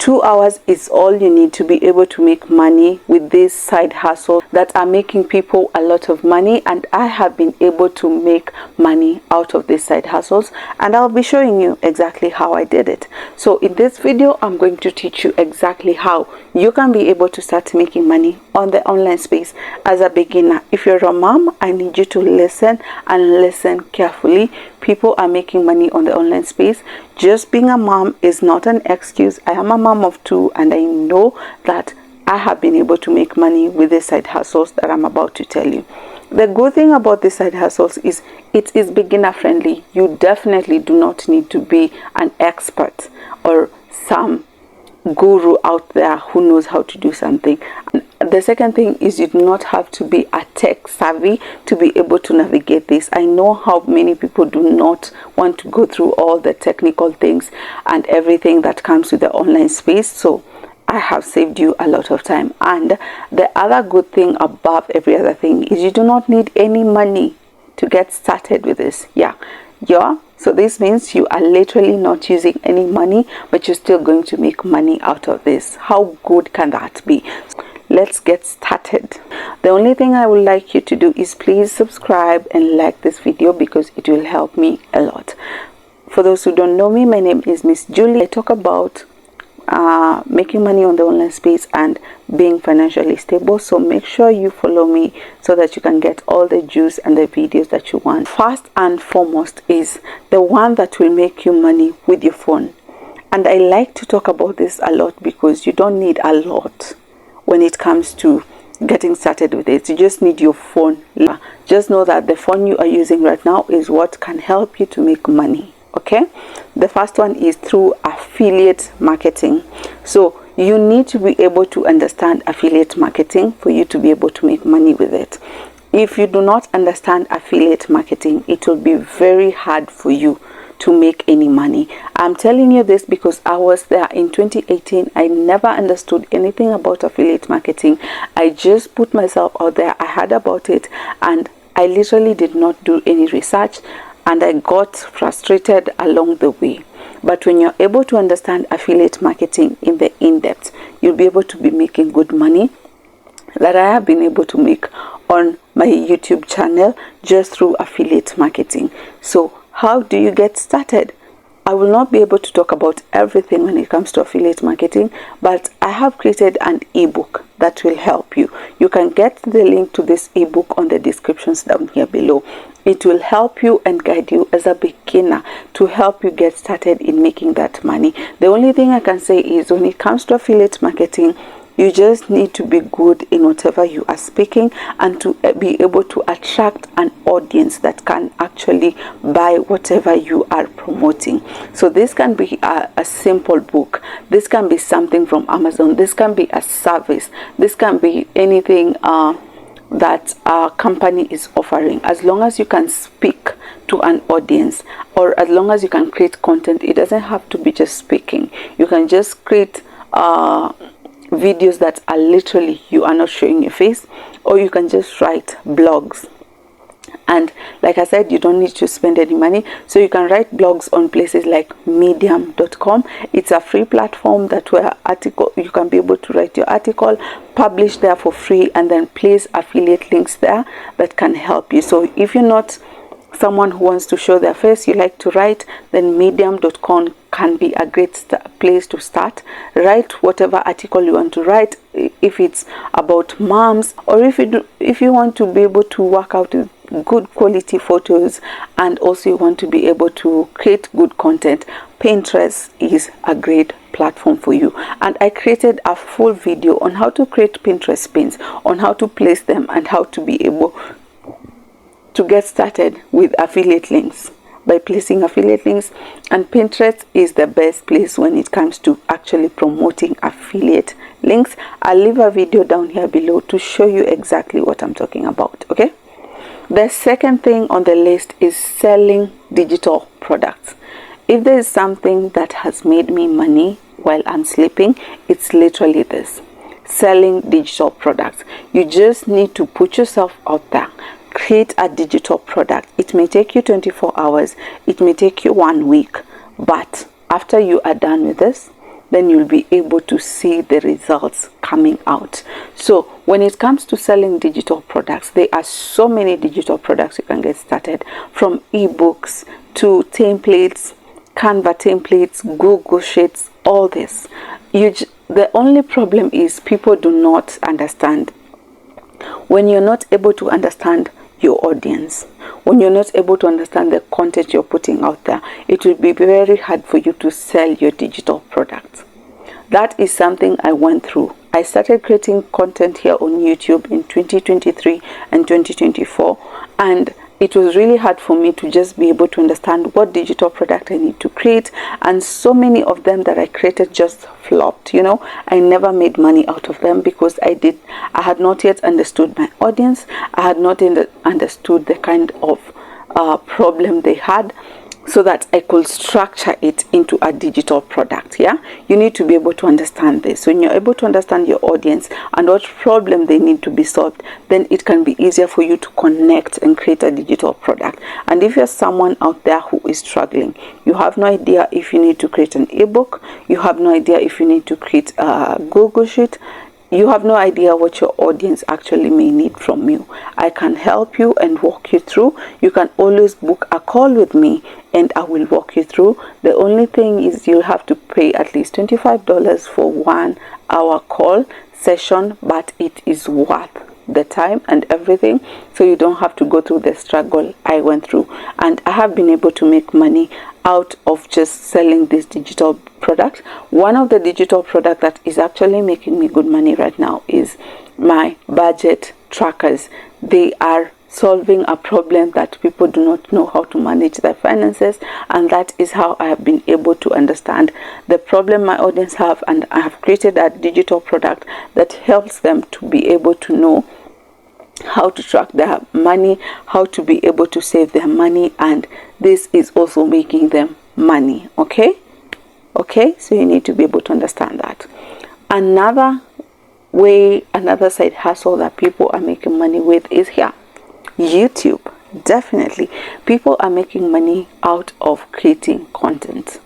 2 hours is all you need to be able to make money with these side hustles that are making people a lot of money. And I have been able to make money out of these side hustles, and I'll be showing you exactly how I did it. So in this video, I'm going to teach you exactly how you can be able to start making money on the online space as a beginner. If you're a mom, I need you to listen and listen carefully. People are making money on the online space. Just being a mom is not an excuse. I am a mom of 2, and I know that I have been able to make money with the side hustles that I'm about to tell you. The good thing about the side hustles is it is beginner friendly. You definitely do not need to be an expert or some guru out there who knows how to do something. And the second thing is you do not have to be a tech savvy to be able to navigate this. I know how many people do not want to go through all the technical things and everything that comes with the online space. So I have saved you a lot of time. And the other good thing above every other thing is you do not need any money to get started with this. So this means you are literally not using any money, but you're still going to make money out of this. How good can that be? Let's get started. The only thing I would like you to do is please subscribe and like this video, because it will help me a lot. For those who don't know me, my name is Miss Julie. I talk about making money on the online space and being financially stable. So make sure you follow me so that you can get all the juice and the videos that you want. First and foremost is the one that will make you money with your phone. And I like to talk about this a lot because you don't need a lot when it comes to getting started with it. You just need your phone. Just know that the phone you are using right now is what can help you to make money. Okay, the first one is through affiliate marketing. So you need to be able to understand affiliate marketing for you to be able to make money with it. If you do not understand affiliate marketing, it will be very hard for you to make any money. I'm telling you this because I was there in 2018. I never understood anything about affiliate marketing. I just put myself out there. I heard about it and I literally did not do any research. And I got frustrated along the way. But when you're able to understand affiliate marketing in the in-depth, you'll be able to be making good money that I have been able to make on my YouTube channel just through affiliate marketing. So how do you get started? I will not be able to talk about everything when it comes to affiliate marketing, but I have created an ebook that will help you. You can get the link to this ebook on the descriptions down here below. It will help you and guide you as a beginner to help you get started in making that money. The only thing I can say is when it comes to affiliate marketing, you just need to be good in whatever you are speaking and to be able to attract an audience that can actually buy whatever you are promoting. So this can be a simple book. This can be something from Amazon. This can be a service. This can be anything that a company is offering. As long as you can speak to an audience, or as long as you can create content, it doesn't have to be just speaking. You can just create videos that are literally you are not showing your face, or you can just write blogs. And like I said, you don't need to spend any money. So you can write blogs on places like medium.com. It's a free platform that where you can be able to write your article, publish there for free, and then place affiliate links there that can help you. So if you're not someone who wants to show their face, you like to write, then medium.com can be a great place to start. Write whatever article you want to write, if it's about moms, or if you want to be able to work out with good quality photos, and also you want to be able to create good content. Pinterest is a great platform for you, and I created a full video on how to create Pinterest pins, on how to place them, and how to be able to get started with affiliate links by placing affiliate links. And Pinterest is the best place when it comes to actually promoting affiliate links. I'll leave a video down here below to show you exactly what I'm talking about. Okay, the second thing on the list is selling digital products. If there is something that has made me money while I'm sleeping, it's literally this: selling digital products. You just need to put yourself out there. Create a digital product. It may take you 24 hours. It may take you 1 week. But after you are done with this, then you'll be able to see the results coming out. So when it comes to selling digital products, there are so many digital products you can get started, from ebooks to templates, Canva templates, Google Sheets, all this. The only problem is people do not understand. When you're not able to understand your audience, when you're not able to understand the content you're putting out there, it will be very hard for you to sell your digital products. That is something I went through. I started creating content here on YouTube in 2023 and 2024, and it was really hard for me to just be able to understand what digital product I need to create, and so many of them that I created just flopped. I never made money out of them because I had not yet understood my audience. I had not understood the kind of problem they had, so that I could structure it into a digital product. You need to be able to understand this. When you're able to understand your audience and what problem they need to be solved, then it can be easier for you to connect and create a digital product. And if you're someone out there who is struggling, you have no idea if you need to create an ebook, you have no idea if you need to create a Google Sheet, you have no idea what your audience actually may need from you, I can help you and walk you through. You can always book a call with me and I will walk you through. The only thing is you'll have to pay at least $25 for 1 hour call session, but it is worth the time and everything, so you don't have to go through the struggle I went through. And I have been able to make money out of just selling this digital product. One of the digital product that is actually making me good money right now is my budget trackers. They are solving a problem that people do not know how to manage their finances, and that is how I have been able to understand the problem my audience have, and I have created a digital product that helps them to be able to know how to track their money, how to be able to save their money, and this is also making them money. Okay, so you need to be able to understand that. Another side hustle that people are making money with is here, YouTube. Definitely people are making money out of creating content.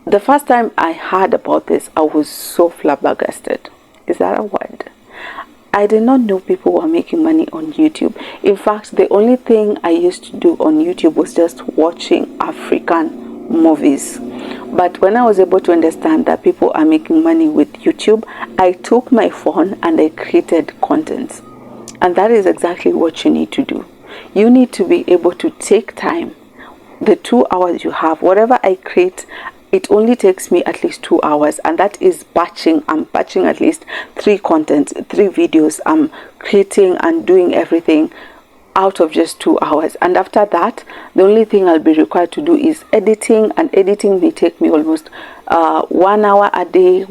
The first time I heard about this, I was so flabbergasted. Is that a word? I did not know people were making money on YouTube. In fact, the only thing I used to do on YouTube was just watching African movies. But when I was able to understand that people are making money with YouTube, I took my phone and I created content. And that is exactly what you need to do. You need to be able to take time, the 2 hours you have, whatever I create, it only takes me at least 2 hours, and that is batching. I'm batching at least 3 videos. I'm creating and doing everything out of just 2 hours, and after that the only thing I'll be required to do is editing, and editing may take me almost 1 hour a day,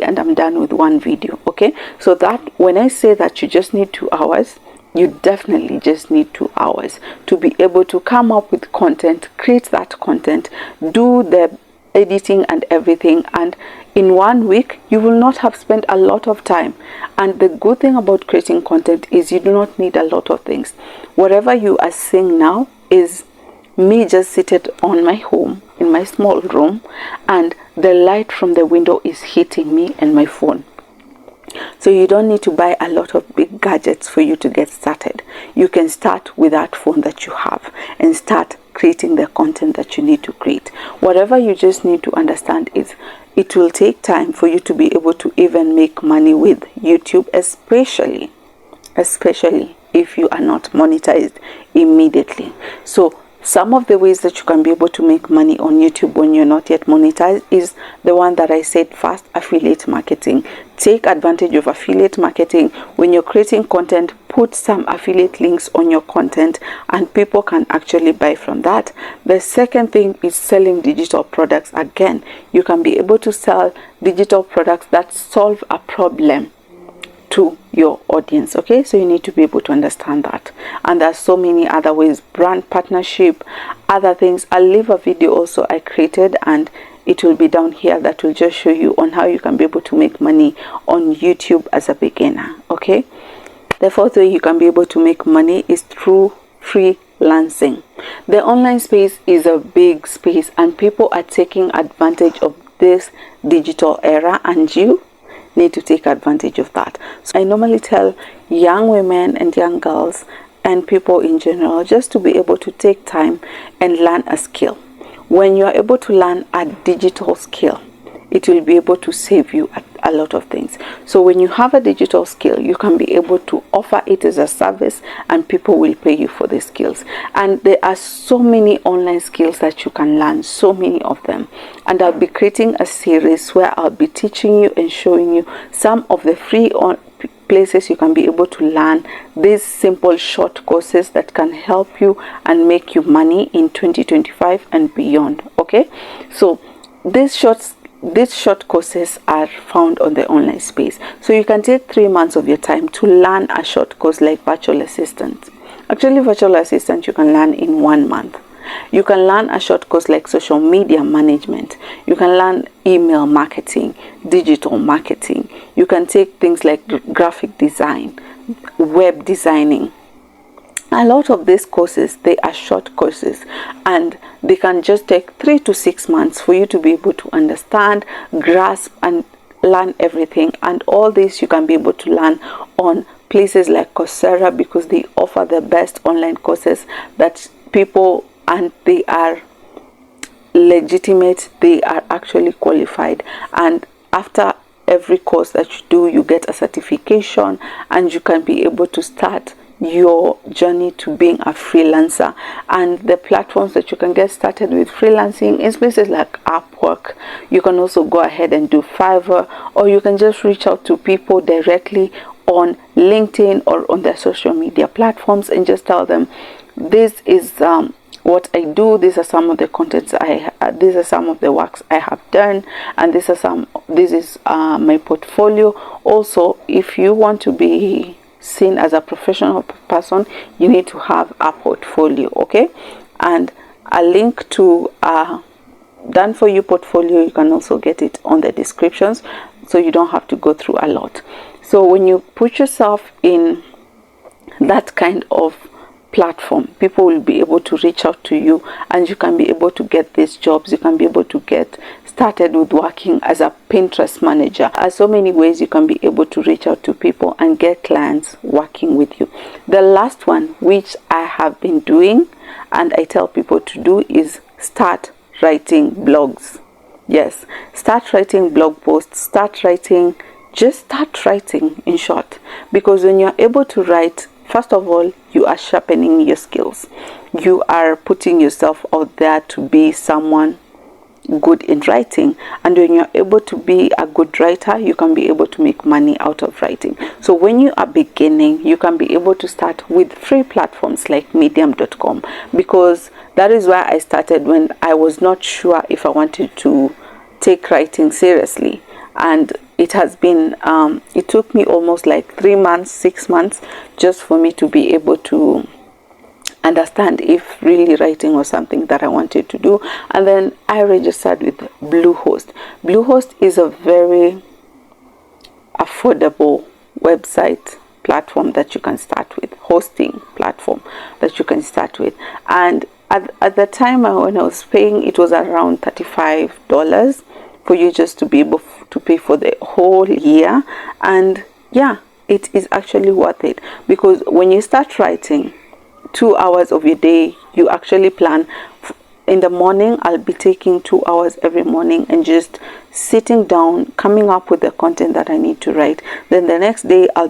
and I'm done with one video. Okay, so that when I say that you just need 2 hours, you definitely just need 2 hours to be able to come up with content, create that content, do the editing and everything, and in 1 week you will not have spent a lot of time. And the good thing about creating content is you do not need a lot of things. Whatever you are seeing now is me just seated on my home in my small room, and the light from the window is hitting me and my phone. So you don't need to buy a lot of big gadgets for you to get started. You can start with that phone that you have and start creating the content that you need to create. Whatever you just need to understand is it will take time for you to be able to even make money with YouTube, especially if you are not monetized immediately. So some of the ways that you can be able to make money on YouTube when you're not yet monetized is the one that I said first, affiliate marketing. Take advantage of affiliate marketing. When you're creating content, put some affiliate links on your content and people can actually buy from that. The second thing is selling digital products. Again, you can be able to sell digital products that solve a problem to your audience. Okay, so you need to be able to understand that, and there's so many other ways, brand partnership, other things. I'll leave a video also I created, and it will be down here, that will just show you on how you can be able to make money on YouTube as a beginner. Okay, the fourth way you can be able to make money is through freelancing. The online space is a big space and people are taking advantage of this digital era, and you need to take advantage of that. So I normally tell young women and young girls and people in general just to be able to take time and learn a skill. When you are able to learn a digital skill, it will be able to save you a lot of things. So when you have a digital skill, you can be able to offer it as a service, and people will pay you for the skills. And there are so many online skills that you can learn, so many of them. And I'll be creating a series where I'll be teaching you and showing you some of the free places you can be able to learn these simple short courses that can help you and make you money in 2025 and beyond. Okay, so these short courses are found on the online space. So you can take 3 months of your time to learn a short course like virtual assistant. Actually, virtual assistant you can learn in 1 month. You can learn a short course like social media management. You can learn email marketing, digital marketing. You can take things like graphic design, web designing. A lot of these courses, they are short courses, and they can just take 3 to 6 months for you to be able to understand, grasp, and learn everything. And all this you can be able to learn on places like Coursera, because they offer the best online courses that people, and they are legitimate, they are actually qualified. And after every course that you do, you get a certification, and you can be able to start your journey to being a freelancer. And the platforms that you can get started with freelancing is places like Upwork. You can also go ahead and do FIVERR, or you can just reach out to people directly on LinkedIn or on their social media platforms and just tell them, this is what I do, these are some of the contents these are some of the works I have done, and this is my portfolio. Also, if you want to be seen as a professional person, you need to have a portfolio. Okay, and a link to done for you portfolio, you can also get it on the descriptions, so you don't have to go through a lot. So when you put yourself in that kind of platform, people will be able to reach out to you, and you can be able to get these jobs. You can be able to get started with working as a Pinterest manager. There are so many ways you can be able to reach out to people and get clients working with you. The last one, which I have been doing and I tell people to do, is start writing blogs. Yes, start writing blog posts, just start writing, in short. Because when you're able to write, first of all, you are sharpening your skills. You are putting yourself out there to be someone good in writing. And when you're able to be a good writer, you can be able to make money out of writing. So when you are beginning, you can be able to start with free platforms like medium.com, because that is where I started when I was not sure if I wanted to take writing seriously. And it has been it took me almost like 3 months, 6 months, just for me to be able to understand if really writing was something that I wanted to do. And then I registered with Bluehost. Bluehost is a very affordable website platform that you can start with, hosting platform that you can start with. And at the time when I was paying, it was around $35 for you just to be able to pay for the whole year. And yeah, it is actually worth it, because when you start writing, 2 hours of your day, you actually plan. In the morning, I'll be taking 2 hours every morning and just sitting down, coming up with the content that I need to write. Then the next day, I'll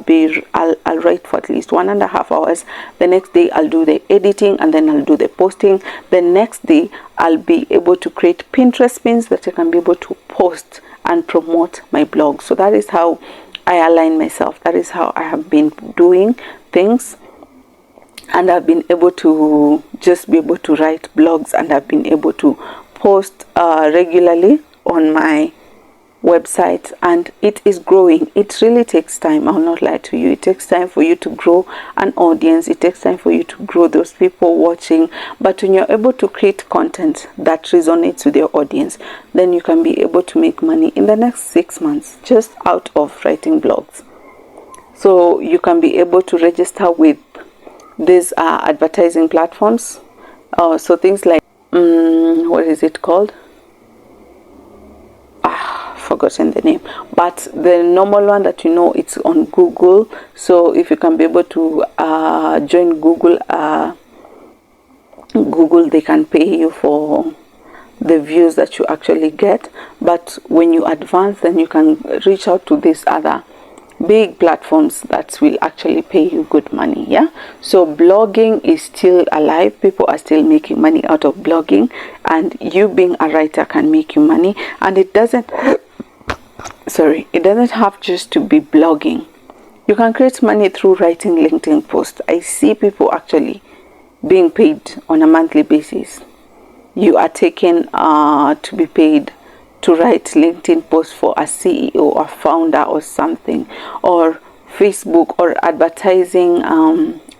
write for at least 1.5 hours. The next day, I'll do the editing, and then I'll do the posting. The next day, I'll be able to create Pinterest pins that I can be able to post and promote my blog. So that is how I align myself. That is how I have been doing things. And I've been able to just be able to write blogs, and I've been able to post regularly on my website, and it is growing. It really takes time. I'll not lie to you. It takes time for you to grow an audience. It takes time for you to grow those people watching. But when you're able to create content that resonates with your audience, then you can be able to make money in the next 6 months just out of writing blogs. So you can be able to register with these advertising platforms. So things like what is it called? forgotten the name, but the normal one that you know, it's on Google. So if you can be able to join Google, they can pay you for the views that you actually get. But when you advance, then you can reach out to these other big platforms that will actually pay you good money. Yeah, so blogging is still alive. People are still making money out of blogging, and you being a writer can make you money. And it doesn't it doesn't have just to be blogging. You can create money through writing LinkedIn posts. I see people actually being paid on a monthly basis. You are taken to be paid to write LinkedIn posts for a CEO or founder or something, or Facebook, or advertising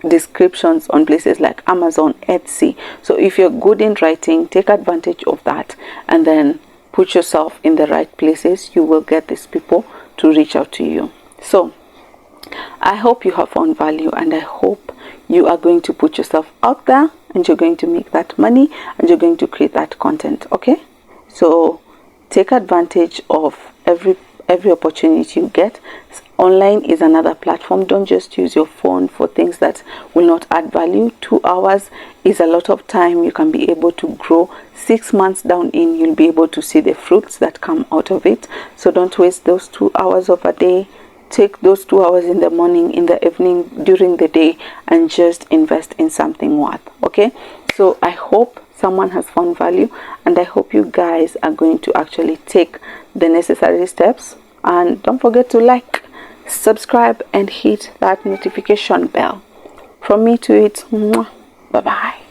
descriptions on places like Amazon, Etsy. So if you're good in writing, take advantage of that and then put yourself in the right places. You will get these people to reach out to you. So I hope you have found value, and I hope you are going to put yourself out there, and you're going to make that money, and you're going to create that content. Okay, so take advantage of every opportunity you get. Online is another platform. Don't just use your phone for things that will not add value. 2 hours is a lot of time. You can be able to grow. 6 months down in, you'll be able to see the fruits that come out of it. So don't waste those 2 hours of a day. Take those 2 hours in the morning, in the evening, during the day, and just invest in something worth. Okay, so I hope someone has found value, and I hope you guys are going to actually take the necessary steps. And don't forget to like, subscribe, and hit that notification bell. From me to it, bye bye.